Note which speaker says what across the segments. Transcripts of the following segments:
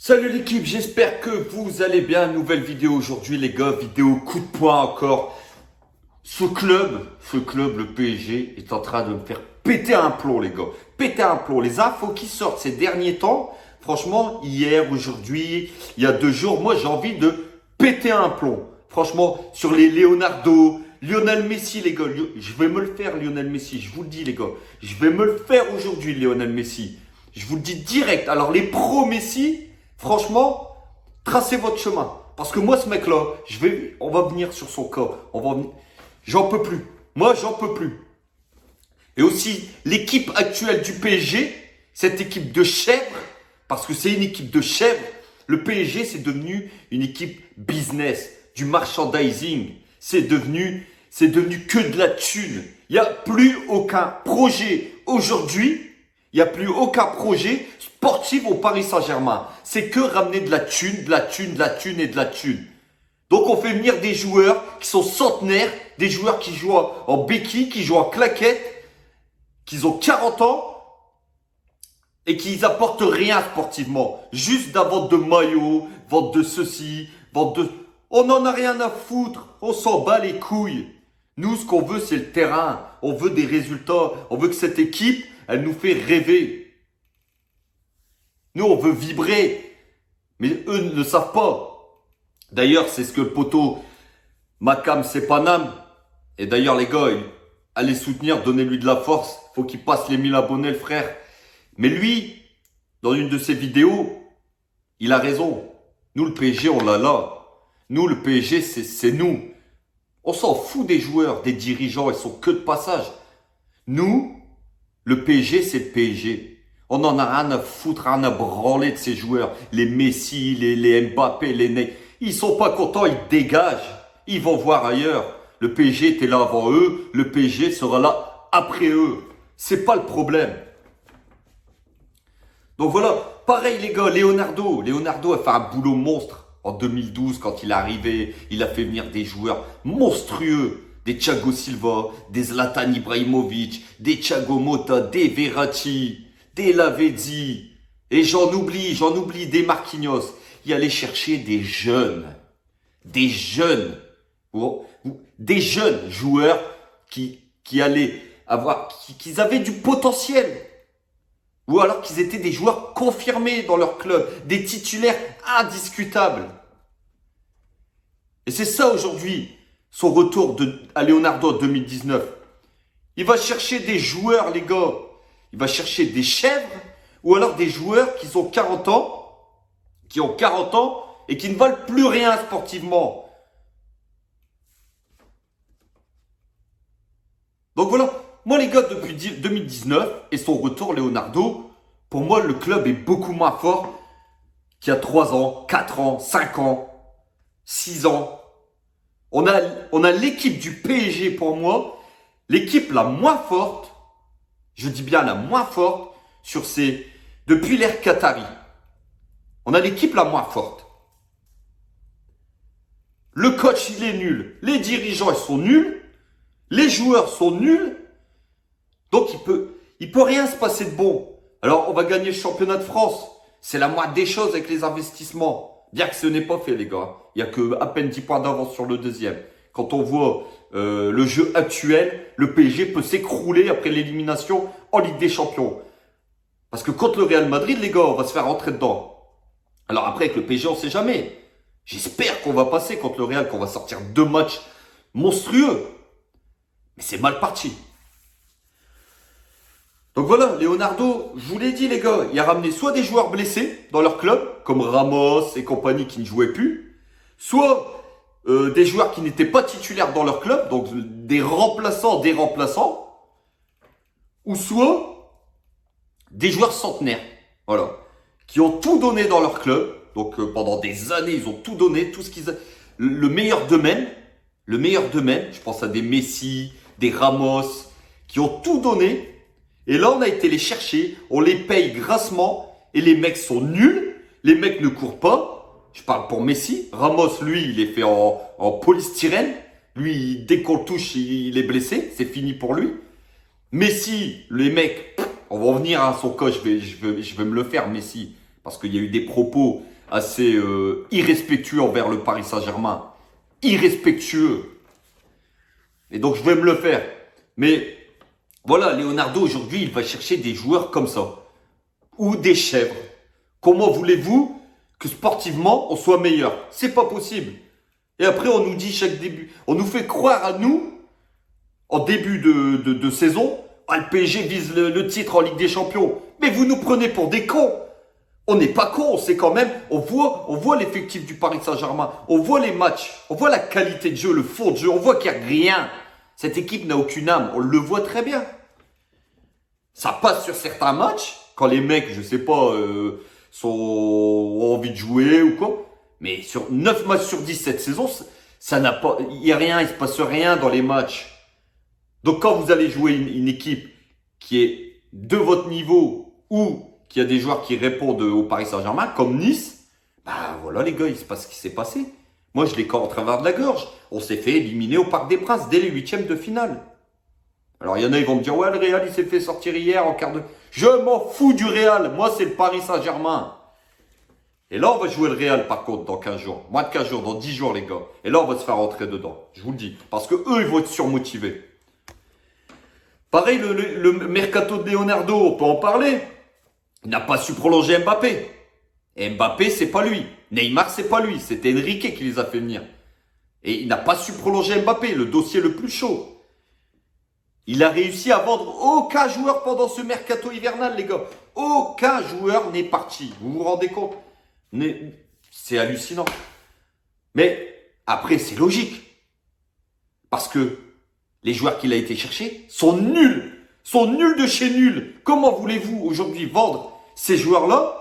Speaker 1: Salut l'équipe, j'espère que vous allez bien. Nouvelle vidéo aujourd'hui les gars, vidéo coup de poing encore. Ce club, le PSG, est en train de me faire péter un plomb les gars. Péter un plomb. Les infos qui sortent ces derniers temps, franchement, hier, aujourd'hui, il y a 2 jours, moi j'ai envie de péter un plomb. Franchement, sur les Leonardo, Lionel Messi les gars, je vais me le faire Lionel Messi, je vous le dis les gars. Je vais me le faire aujourd'hui Lionel Messi. Je vous le dis direct. Alors les pros Messi, franchement, tracez votre chemin. Parce que moi, ce mec-là, on va venir sur son cas. J'en peux plus. Moi, j'en peux plus. Et aussi, l'équipe actuelle du PSG, cette équipe de chèvres, parce que c'est une équipe de chèvres, le PSG, c'est devenu une équipe business, du merchandising. C'est devenu que de la thune. Il n'y a plus aucun projet aujourd'hui. Il n'y a plus aucun projet sportif au Paris Saint-Germain. C'est que ramener de la thune, de la thune, de la thune et de la thune. Donc on fait venir des joueurs qui sont centenaires, des joueurs qui jouent en béquille, qui jouent en claquette, qui ont 40 ans et qui apportent rien sportivement. Juste de la vente de maillots, vente de ceci, vente de... On n'en a rien à foutre, on s'en bat les couilles. Nous, ce qu'on veut, c'est le terrain. On veut des résultats. On veut que cette équipe, elle nous fait rêver. Nous, on veut vibrer. Mais eux ne le savent pas. D'ailleurs, c'est ce que le poteau Makam Sepanam. Et d'ailleurs, les gars, allez soutenir, donnez-lui de la force. Faut qu'il passe les 1000 abonnés, le frère. Mais lui, dans une de ses vidéos, il a raison. Nous, le PSG, on l'a là. Nous, le PSG, c'est nous. On s'en fout des joueurs, des dirigeants, ils sont que de passage. Nous, le PSG, c'est le PSG. On n'en a rien à foutre, rien à branler de ces joueurs. Les Messi, les Mbappé, les Ney. Ils sont pas contents, ils dégagent. Ils vont voir ailleurs. Le PSG était là avant eux, le PSG sera là après eux. C'est pas le problème. Donc voilà, pareil les gars, Leonardo a fait un boulot monstre. En 2012, quand il est arrivé, il a fait venir des joueurs monstrueux. Des Thiago Silva, des Zlatan Ibrahimovic, des Thiago Motta, des Verratti, des Lavezzi. Et j'en oublie, des Marquinhos. Il allait chercher des jeunes joueurs qui allaient avoir, qui avaient du potentiel. Ou alors qu'ils étaient des joueurs confirmés dans leur club, des titulaires indiscutables. Et c'est ça aujourd'hui, son retour à Leonardo en 2019. Il va chercher des joueurs, les gars. Il va chercher des chèvres ou alors des joueurs qui ont 40 ans et qui ne valent plus rien sportivement. Donc voilà. Moi, les gars, depuis 2019 et son retour, Leonardo, pour moi, le club est beaucoup moins fort qu'il y a 3 ans, 4 ans, 5 ans, 6 ans. On a l'équipe du PSG, pour moi, l'équipe la moins forte, je dis bien la moins forte, depuis l'ère Qatari. On a l'équipe la moins forte. Le coach, il est nul. Les dirigeants, ils sont nuls. Les joueurs sont nuls. Donc, il peut rien se passer de bon. Alors, on va gagner le championnat de France. C'est la moindre des choses avec les investissements. Bien que ce n'est pas fait, les gars. Il y a que à peine 10 points d'avance sur le deuxième. Quand on voit le jeu actuel, le PSG peut s'écrouler après l'élimination en Ligue des Champions. Parce que contre le Real Madrid, les gars, on va se faire rentrer dedans. Alors après, avec le PSG, on sait jamais. J'espère qu'on va passer contre le Real, qu'on va sortir 2 matchs monstrueux. Mais c'est mal parti. Donc voilà, Leonardo, je vous l'ai dit les gars, il a ramené soit des joueurs blessés dans leur club, comme Ramos et compagnie qui ne jouaient plus, soit des joueurs qui n'étaient pas titulaires dans leur club, donc des remplaçants, ou soit des joueurs centenaires, voilà, qui ont tout donné dans leur club, donc pendant des années, ils ont tout donné, tout ce qu'ils le meilleur d'eux-mêmes, je pense à des Messi, des Ramos, qui ont tout donné. Et là, on a été les chercher, on les paye grassement et les mecs sont nuls, les mecs ne courent pas. Je parle pour Messi. Ramos, lui, il est fait en polystyrène. Lui, dès qu'on le touche, il est blessé, c'est fini pour lui. Messi, les mecs, on va revenir à son cas, je vais me le faire, Messi. Parce qu'il y a eu des propos assez irrespectueux envers le Paris Saint-Germain. Irrespectueux. Et donc, je vais me le faire. Mais voilà, Leonardo, aujourd'hui, il va chercher des joueurs comme ça. Ou des chèvres. Comment voulez-vous que sportivement, on soit meilleur? C'est pas possible. Et après, on nous dit chaque début, on nous fait croire à nous, en début de saison, ah, le PSG vise le titre en Ligue des Champions. Mais vous nous prenez pour des cons. On n'est pas cons, c'est quand même, on voit l'effectif du Paris Saint-Germain, on voit les matchs, on voit la qualité de jeu, le fond de jeu, on voit qu'il n'y a rien. Cette équipe n'a aucune âme, on le voit très bien. Ça passe sur certains matchs, quand les mecs, je sais pas, ont envie de jouer ou quoi. Mais sur 9 matchs sur 10 cette saison, ça n'a pas, il y a rien, il se passe rien dans les matchs. Donc quand vous allez jouer une équipe qui est de votre niveau ou qui a des joueurs qui répondent au Paris Saint-Germain, comme Nice, bah voilà les gars, il se passe ce qui s'est passé. Moi je l'ai quand en travers de la gorge. On s'est fait éliminer au Parc des Princes dès les 8e de finale. Alors il y en a, ils vont me dire, ouais le Real il s'est fait sortir hier en quart de... Je m'en fous du Real, moi c'est le Paris Saint-Germain. Et là, on va jouer le Real, par contre, dans 15 jours. Moins de 15 jours, dans 10 jours, les gars. Et là, on va se faire rentrer dedans. Je vous le dis. Parce que eux, ils vont être surmotivés. Pareil, le mercato de Leonardo, on peut en parler. Il n'a pas su prolonger Mbappé. Et Mbappé, c'est pas lui. Neymar, c'est pas lui. C'était Enrique qui les a fait venir. Et il n'a pas su prolonger Mbappé, le dossier le plus chaud. Il a réussi à vendre aucun joueur pendant ce mercato hivernal, les gars. Aucun joueur n'est parti. Vous vous rendez compte? C'est hallucinant. Mais après, c'est logique. Parce que les joueurs qu'il a été chercher sont nuls. Sont nuls de chez nuls. Comment voulez-vous aujourd'hui vendre ces joueurs-là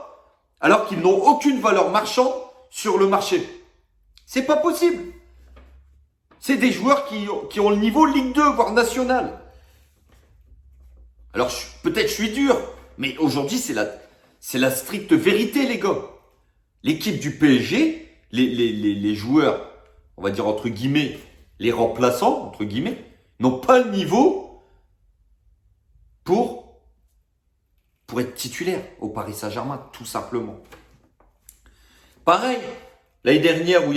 Speaker 1: alors qu'ils n'ont aucune valeur marchande sur le marché? C'est pas possible. C'est des joueurs qui ont le niveau Ligue 2, voire national. Alors, peut-être je suis dur, mais aujourd'hui, c'est la stricte vérité, les gars. L'équipe du PSG, les joueurs, on va dire entre guillemets, les remplaçants, entre guillemets, n'ont pas le niveau pour être titulaire au Paris Saint-Germain, tout simplement. Pareil, l'année dernière où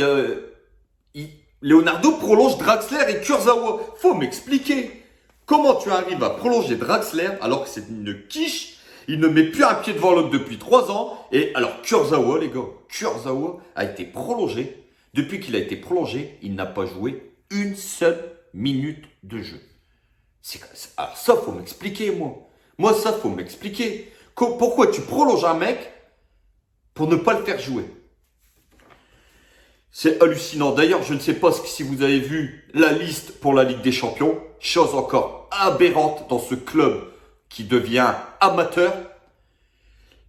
Speaker 1: Leonardo prolonge Draxler et Kurzawa. Faut m'expliquer. Comment tu arrives à prolonger Draxler alors que c'est une quiche? Il ne met plus un pied devant l'autre depuis 3 ans. Et alors Kurzawa, les gars, Kurzawa a été prolongé. Depuis qu'il a été prolongé, il n'a pas joué une seule minute de jeu. Alors ça, faut m'expliquer, moi. Moi, ça, faut m'expliquer. Pourquoi tu prolonges un mec pour ne pas le faire jouer? C'est hallucinant. D'ailleurs, je ne sais pas si vous avez vu la liste pour la Ligue des Champions. Chose encore aberrante dans ce club qui devient amateur.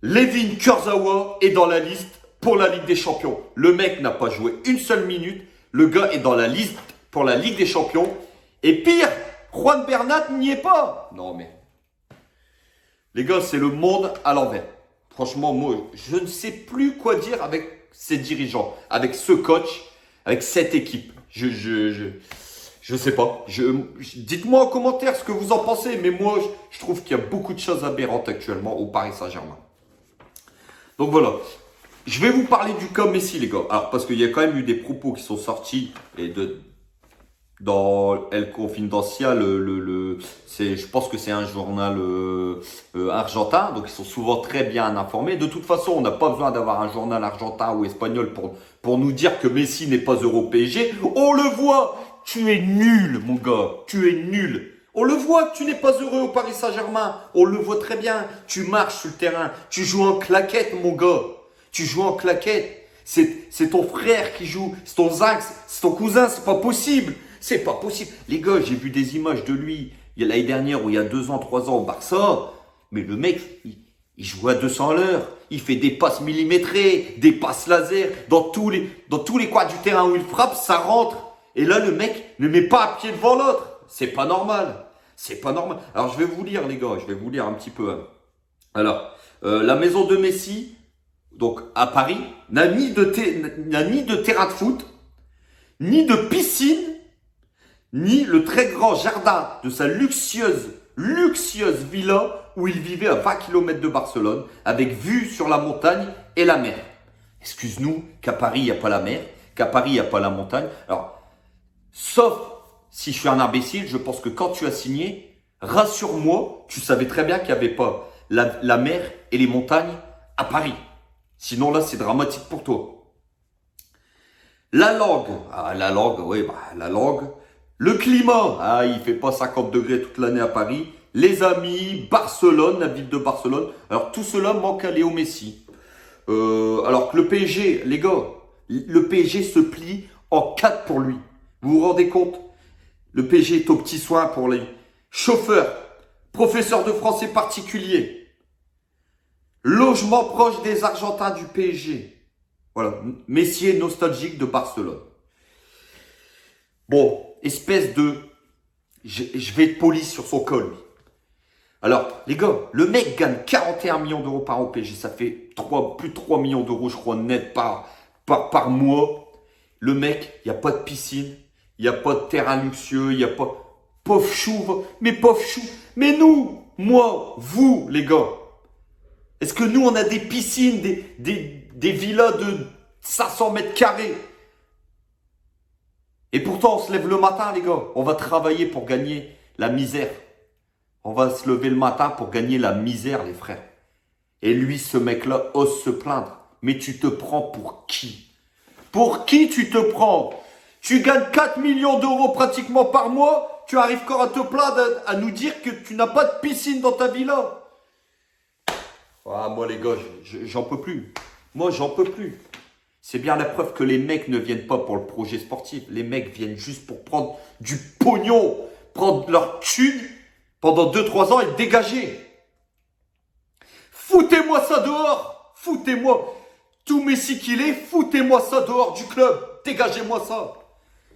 Speaker 1: Levin Kurzawa est dans la liste pour la Ligue des Champions. Le mec n'a pas joué une seule minute. Le gars est dans la liste pour la Ligue des Champions. Et pire, Juan Bernat n'y est pas. Non mais... Les gars, c'est le monde à l'envers. Franchement, moi, je ne sais plus quoi dire avec ces dirigeants, avec ce coach, avec cette équipe. Je sais pas. Dites-moi en commentaire ce que vous en pensez. Mais moi, je trouve qu'il y a beaucoup de choses aberrantes actuellement au Paris Saint-Germain. Donc voilà. Je vais vous parler du cas Messi, les gars. Alors, parce qu'il y a quand même eu des propos qui sont sortis dans El Confidencial, je pense que c'est un journal argentin, donc ils sont souvent très bien informés. De toute façon, on n'a pas besoin d'avoir un journal argentin ou espagnol pour nous dire que Messi n'est pas euro PSG. On le voit, tu es nul, mon gars, tu es nul. On le voit, tu n'es pas heureux au Paris Saint-Germain. On le voit très bien. Tu marches sur le terrain, tu joues en claquette, mon gars. Tu joues en claquette. C'est ton frère qui joue, c'est ton zinc, c'est ton cousin, c'est pas possible. C'est pas possible. Les gars, j'ai vu des images de lui l'année dernière ou il y a 2 ans, 3 ans au Barça. Mais le mec, il joue à 200 à l'heure. Il fait des passes millimétrées, des passes laser. Dans tous les coins du terrain où il frappe, ça rentre. Et là, le mec ne met pas un pied devant l'autre. C'est pas normal. C'est pas normal. Alors, je vais vous lire, les gars. Je vais vous lire un petit peu. Hein. Alors, la maison de Messi, donc à Paris, n'a ni de terrain de foot, ni de piscine, ni le très grand jardin de sa luxueuse villa où il vivait à 20 km de Barcelone, avec vue sur la montagne et la mer. Excuse-nous qu'à Paris, il n'y a pas la mer, qu'à Paris, il n'y a pas la montagne. Alors, sauf si je suis un imbécile, je pense que quand tu as signé, rassure-moi, tu savais très bien qu'il n'y avait pas la mer et les montagnes à Paris. Sinon, là, c'est dramatique pour toi. La langue, la langue. Le climat, il fait pas 50 degrés toute l'année à Paris. Les amis, Barcelone, la ville de Barcelone. Alors, tout cela manque à Léo Messi. Alors que le PSG, les gars, le PSG se plie en 4 pour lui. Vous vous rendez compte? Le PSG est aux petits soins pour les chauffeurs, professeurs de français particuliers, logement proche des Argentins du PSG. Voilà, Messi est nostalgique de Barcelone. Bon, espèce de... Je vais être poli sur son col. Alors, les gars, le mec gagne 41 millions d'euros par an au PSG. Ça fait plus de 3 millions d'euros, je crois, net par mois. Le mec, il n'y a pas de piscine, il n'y a pas de terrain luxueux, il n'y a pas... Pauvre chou, mais pauvre chou. Mais nous, moi, vous, les gars, est-ce que nous, on a des piscines, des villas de 500 mètres carrés? Et pourtant, on se lève le matin, les gars. On va travailler pour gagner la misère. On va se lever le matin pour gagner la misère, les frères. Et lui, ce mec-là, ose se plaindre. Mais tu te prends pour qui? Pour qui tu te prends? Tu gagnes 4 millions d'euros pratiquement par mois. Tu arrives encore à te plaindre, à nous dire que tu n'as pas de piscine dans ta villa. Moi, les gars, j'en peux plus. Moi, j'en peux plus. C'est bien la preuve que les mecs ne viennent pas pour le projet sportif. Les mecs viennent juste pour prendre du pognon, prendre leur thune pendant 2-3 ans et dégager. Foutez-moi ça dehors. Foutez-moi. Tout Messi qu'il est, foutez-moi ça dehors du club. Dégagez-moi ça.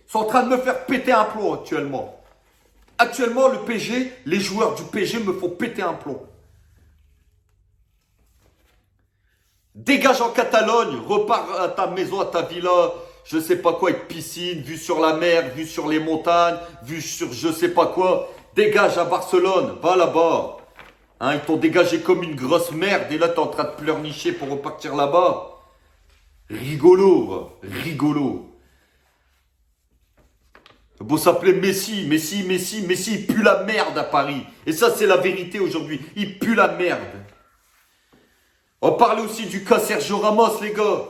Speaker 1: Ils sont en train de me faire péter un plomb actuellement. Actuellement, le PSG, les joueurs du PSG me font péter un plomb. Dégage en Catalogne, repars à ta maison, à ta villa, je sais pas quoi, avec piscine, vue sur la mer, vue sur les montagnes, vue sur je sais pas quoi. Dégage à Barcelone, va là-bas. Ils t'ont dégagé comme une grosse merde et là t'es en train de pleurnicher pour repartir là-bas. Rigolo, rigolo. Beau s'appeler Messi, il pue la merde à Paris. Et ça c'est la vérité aujourd'hui, il pue la merde. On parle aussi du cas Sergio Ramos, les gars.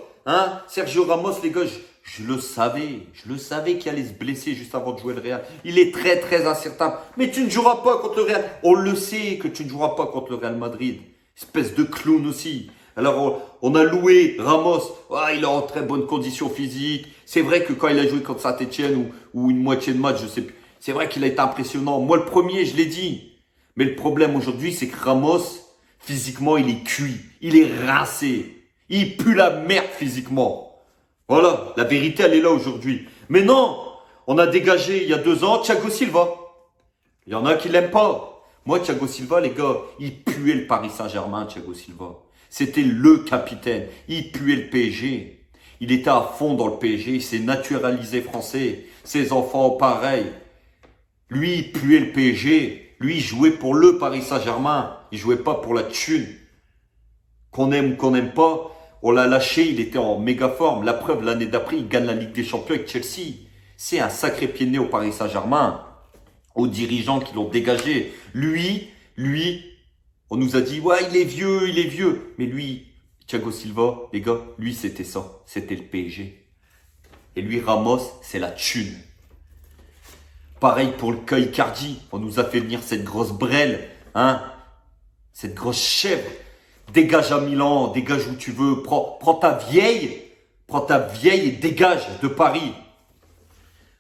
Speaker 1: Sergio Ramos, les gars, je le savais qu'il allait se blesser juste avant de jouer le Real. Il est très, très incertain. Mais tu ne joueras pas contre le Real. On le sait que tu ne joueras pas contre le Real Madrid. Espèce de clown aussi. Alors, on a loué Ramos. Il est en très bonne condition physique. C'est vrai que quand il a joué contre Saint-Etienne ou une moitié de match, je sais plus. C'est vrai qu'il a été impressionnant. Moi, le premier, je l'ai dit. Mais le problème aujourd'hui, c'est que Ramos... physiquement, il est cuit. Il est rincé. Il pue la merde physiquement. Voilà, la vérité, elle est là aujourd'hui. Mais non, on a dégagé il y a 2 ans Thiago Silva. Il y en a qui l'aiment pas. Moi, Thiago Silva, les gars, il puait le Paris Saint-Germain, Thiago Silva. C'était le capitaine. Il puait le PSG. Il était à fond dans le PSG. Il s'est naturalisé français. Ses enfants, pareil. Lui, il puait le PSG. Lui, il jouait pour le Paris Saint-Germain. Il jouait pas pour la thune. Qu'on aime ou qu'on n'aime pas, on l'a lâché, il était en méga forme. La preuve, l'année d'après, il gagne la Ligue des Champions avec Chelsea. C'est un sacré pied de nez au Paris Saint-Germain. Aux dirigeants qui l'ont dégagé. Lui, on nous a dit, ouais, il est vieux. Mais lui, Thiago Silva, les gars, lui, c'était ça. C'était le PSG. Et lui, Ramos, c'est la thune. Pareil pour le cas Icardi. On nous a fait venir cette grosse brêle, cette grosse chèvre. Dégage à Milan, dégage où tu veux. Prends ta vieille et dégage de Paris.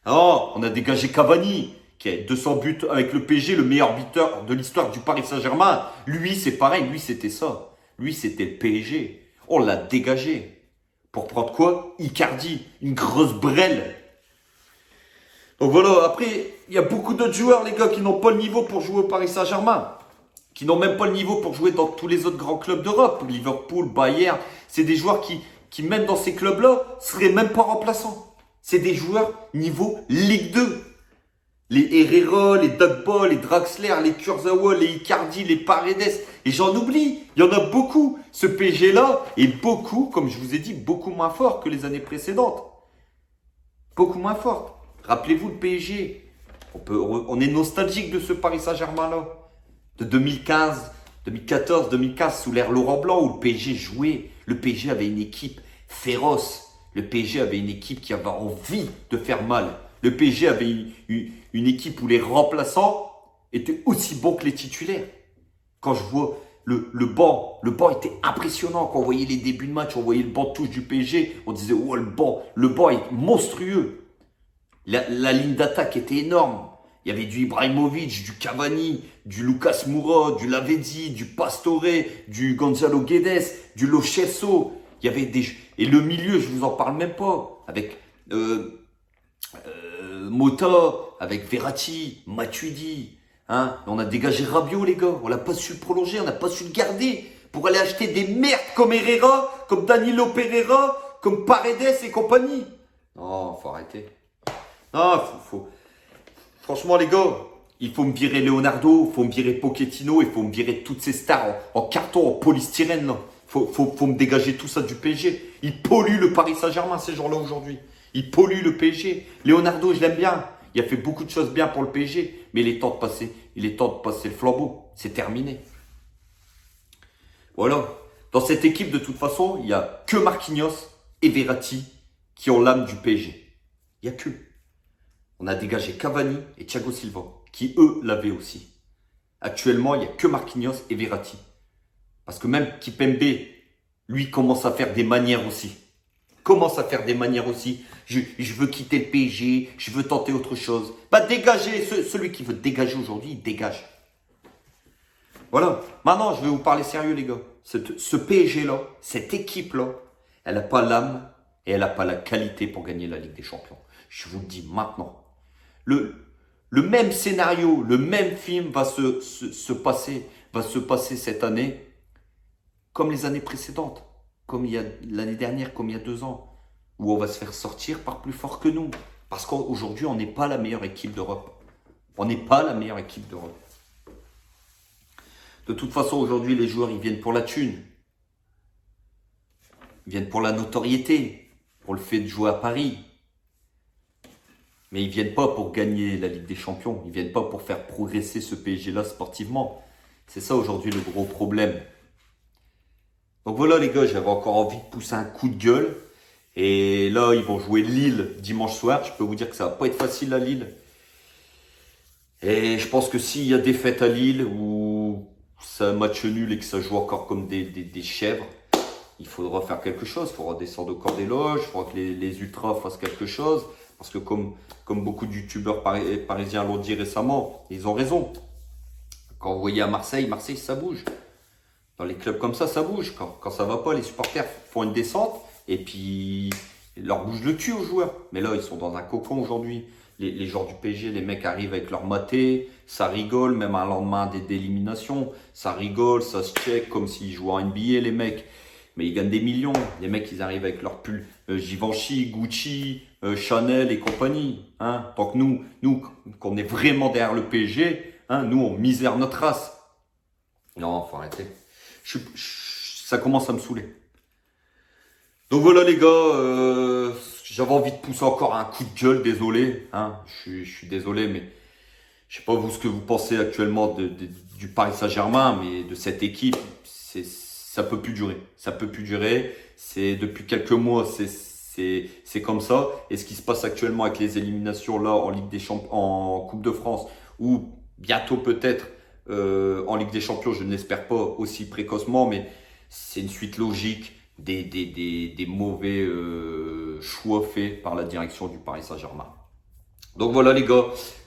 Speaker 1: On a dégagé Cavani, qui a 200 buts avec le PSG, le meilleur buteur de l'histoire du Paris Saint-Germain. Lui, c'est pareil. Lui, c'était ça. Lui, c'était le PSG. On l'a dégagé. Pour prendre quoi? Icardi, une grosse brêle. Donc voilà, après, il y a beaucoup d'autres joueurs, les gars, qui n'ont pas le niveau pour jouer au Paris Saint-Germain. Qui n'ont même pas le niveau pour jouer dans tous les autres grands clubs d'Europe. Liverpool, Bayern, c'est des joueurs qui même dans ces clubs-là, seraient même pas remplaçants. C'est des joueurs niveau Ligue 2. Les Herrera, les Dagba, les Draxler, les Kurzawa, les Icardi, les Paredes. Et j'en oublie. Il y en a beaucoup. Ce PSG-là est beaucoup, comme je vous ai dit, beaucoup moins fort que les années précédentes. Beaucoup moins fort. Rappelez-vous le PSG. On est nostalgique de ce Paris Saint-Germain-là. De 2015, 2014, 2015, sous l'ère Laurent Blanc, où le PSG jouait. Le PSG avait une équipe féroce. Le PSG avait une équipe qui avait envie de faire mal. Le PSG avait une équipe où les remplaçants étaient aussi bons que les titulaires. Quand je vois le banc était impressionnant. Quand on voyait les débuts de match, on voyait le banc de touche du PSG, on disait, oh, le banc est monstrueux. La ligne d'attaque était énorme. Il y avait du Ibrahimovic, du Cavani, du Lucas Moura, du Lavezzi, du Pastore, du Gonzalo Guedes, du Lo Celso. Il y avait et le milieu, je vous en parle même pas. Avec Mota, avec Verratti, Matuidi. Hein, on a dégagé Rabiot, les gars. On n'a pas su le prolonger, on n'a pas su le garder. Pour aller acheter des merdes comme Herrera, comme Danilo Pereira, comme Paredes et compagnie. Non, faut arrêter. Non, franchement, les gars, il faut me virer Leonardo, il faut me virer Pochettino, il faut me virer toutes ces stars en carton, en polystyrène. Là. Faut me dégager tout ça du PSG. Ils polluent le Paris Saint-Germain, ces gens-là, aujourd'hui. Ils polluent le PSG. Leonardo, je l'aime bien. Il a fait beaucoup de choses bien pour le PSG. Mais il est temps de passer le flambeau. C'est terminé. Voilà. Dans cette équipe, de toute façon, il n'y a que Marquinhos et Verratti qui ont l'âme du PSG. Il n'y a que. On a dégagé Cavani et Thiago Silva, qui eux l'avaient aussi. Actuellement, il n'y a que Marquinhos et Verratti. Parce que même Kipembe, lui, commence à faire des manières aussi. Je veux quitter le PSG, je veux tenter autre chose. Bah dégagez, celui qui veut dégager aujourd'hui, il dégage. Voilà. Maintenant, je vais vous parler sérieux, les gars. Ce PSG-là, cette équipe-là, elle n'a pas l'âme et elle n'a pas la qualité pour gagner la Ligue des Champions. Je vous le dis maintenant. Le même scénario, le même film va se passer cette année comme les années précédentes, comme il y a l'année dernière, comme il y a 2 ans, où on va se faire sortir par plus fort que nous. Parce qu'aujourd'hui, on n'est pas la meilleure équipe d'Europe. On n'est pas la meilleure équipe d'Europe. De toute façon, aujourd'hui, les joueurs, ils viennent pour la thune. Ils viennent pour la notoriété, pour le fait de jouer à Paris. Mais ils viennent pas pour gagner la Ligue des Champions. Ils viennent pas pour faire progresser ce PSG-là sportivement. C'est ça aujourd'hui le gros problème. Donc voilà les gars, j'avais encore envie de pousser un coup de gueule. Et là, ils vont jouer Lille dimanche soir. Je peux vous dire que ça va pas être facile à Lille. Et je pense que s'il y a défaite à Lille ou c'est un match nul et que ça joue encore comme des chèvres, il faudra faire quelque chose. Il faudra descendre au corps des loges. Il faudra que les ultras fassent quelque chose. Parce que comme beaucoup de youtubeurs parisiens l'ont dit récemment, ils ont raison. Quand vous voyez à Marseille, ça bouge. Dans les clubs comme ça bouge. Quand ça va pas, les supporters font une descente et puis ils leur bougent le cul aux joueurs. Mais là, ils sont dans un cocon aujourd'hui. Les joueurs du PSG, les mecs arrivent avec leur maté, ça rigole, même un lendemain d'élimination. Ça rigole, ça se check comme s'ils jouaient en NBA, les mecs. Mais ils gagnent des millions. Les mecs, ils arrivent avec leur pull Givenchy, Gucci, Chanel et compagnie. Hein. Tant que nous, qu'on est vraiment derrière le PSG, hein, nous, on misère notre race. Non, faut arrêter. Ça commence à me saouler. Donc voilà les gars, j'avais envie de pousser encore un coup de gueule, désolé. Hein. Je suis désolé, mais je sais pas vous ce que vous pensez actuellement du Paris Saint-Germain, mais de cette équipe, ça peut plus durer. Ça peut plus durer. C'est depuis quelques mois, c'est comme ça. Et ce qui se passe actuellement avec les éliminations là en Ligue des Champions, en Coupe de France, ou bientôt peut-être en Ligue des Champions, je ne l'espère pas aussi précocement, mais c'est une suite logique des mauvais choix faits par la direction du Paris Saint-Germain. Donc voilà les gars,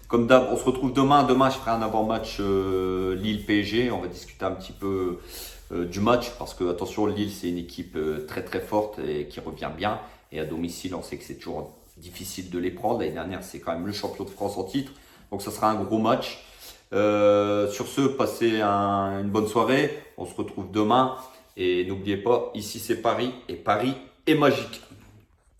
Speaker 1: comme d'hab, on se retrouve demain. Demain, je ferai un avant-match Lille-PSG. On va discuter un petit peu du match parce que attention, Lille c'est une équipe très très forte et qui revient bien. Et à domicile, on sait que c'est toujours difficile de les prendre. L'année dernière, c'est quand même le champion de France en titre. Donc ça sera un gros match. Sur ce, passez une bonne soirée. On se retrouve demain. Et n'oubliez pas, ici c'est Paris et Paris est magique.